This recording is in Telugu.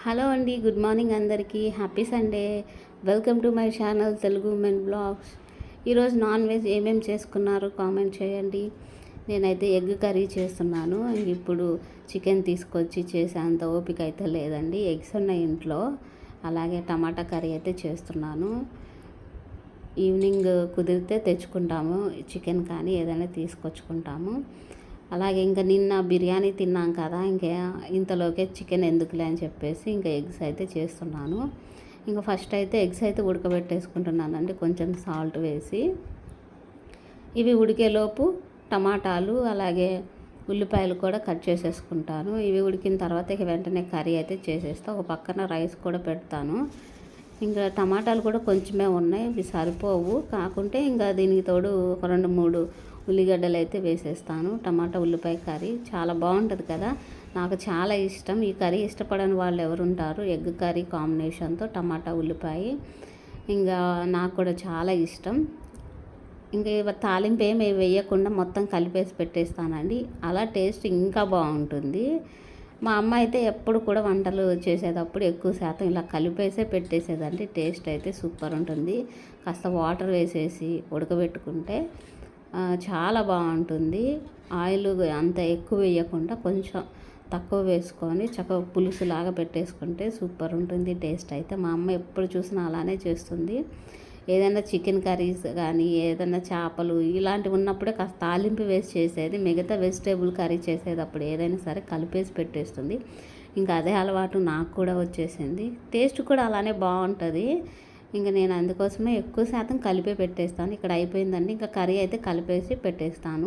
హలో అండి, గుడ్ మార్నింగ్ అందరికీ. Happy Sunday. Welcome to my channel Telugu women blogs. ఈరోజు నాన్ వెజ్ ఏమేమి చేసుకున్నారో కామెంట్ చేయండి. నేనైతే ఎగ్ కర్రీ చేస్తున్నాను. ఇప్పుడు చికెన్ తీసుకొచ్చి చేసేంత ఓపిక అయితే లేదండి. ఎగ్స్ ఉన్నాయి ఇంట్లో. అలాగే టమాటా కర్రీ అయితే చేస్తున్నాను. ఈవినింగ్ కుదిరితే తెచ్చుకుంటాము, చికెన్ కానీ ఏదైనా తీసుకొచ్చుకుంటాము. అలాగే ఇంకా నిన్న బిర్యానీ తిన్నాం కదా, ఇంకా ఇంతలోకే చికెన్ ఎందుకులే అని చెప్పేసి ఇంకా ఎగ్స్ అయితే చేస్తున్నాను. ఇంకా ఫస్ట్ అయితే ఎగ్స్ అయితే ఉడకబెట్టేసుకుంటున్నానండి, కొంచెం సాల్ట్ వేసి. ఇవి ఉడికేలోపు టమాటాలు అలాగే ఉల్లిపాయలు కూడా కట్ చేసేసుకుంటాను. ఇవి ఉడికిన తర్వాత ఇక వెంటనే కర్రీ అయితే చేసేస్తా. ఒక పక్కన రైస్ కూడా పెడతాను. ఇంకా టమాటాలు కూడా కొంచెమే ఉన్నాయి, ఇవి సరిపోవు. కాకుంటే ఇంకా దీనికి తోడు ఒక 2-3 ఉల్లిగడ్డలు అయితే వేసేస్తాను. టమాటా ఉల్లిపాయ కర్రీ చాలా బాగుంటుంది కదా, నాకు చాలా ఇష్టం. ఈ కర్రీ ఇష్టపడని వాళ్ళు ఎవరు ఉంటారు? ఎగ్ కర్రీ కాంబినేషన్తో టమాటా ఉల్లిపాయ ఇంకా నాకు కూడా చాలా ఇష్టం. ఇంకా తాలింపు ఏమి వేయకుండా మొత్తం కలిపేసి పెట్టేస్తానండి. అలా టేస్ట్ ఇంకా బాగుంటుంది. మా అమ్మ అయితే ఎప్పుడు కూడా వంటలు చేసేటప్పుడు ఎక్కువ శాతం ఇలా కలిపేసే పెట్టేసేదండి. టేస్ట్ అయితే సూపర్ ఉంటుంది. కాస్త వాటర్ వేసేసి ఉడకబెట్టుకుంటే చాలా బాగుంటుంది. ఆయిల్ అంత ఎక్కువ వేయకుండా కొంచెం తక్కువ వేసుకొని చక్కగా పులుసులాగా పెట్టేసుకుంటే సూపర్ ఉంటుంది టేస్ట్ అయితే. మా అమ్మ ఎప్పుడు చూసినా అలానే చేస్తుంది. ఏదైనా చికెన్ కర్రీస్ కానీ ఏదైనా చేపలు ఇలాంటివి ఉన్నప్పుడే కాస్త తాలింపు వేసి చేసేది. మిగతా వెజిటేబుల్ కర్రీ చేసేటప్పుడు ఏదైనా సరే కలిపేసి పెట్టేస్తుంది. ఇంకా అదే అలవాటు నాకు కూడా వచ్చేసింది. టేస్ట్ కూడా అలానే బాగుంటుంది. ఇంకా నేను అందుకోసమే ఎక్కువ శాతం కలిపే పెట్టేస్తాను. ఇక్కడ అయిపోయిందండి, ఇంకా కర్రీ అయితే కలిపేసి పెట్టేస్తాను.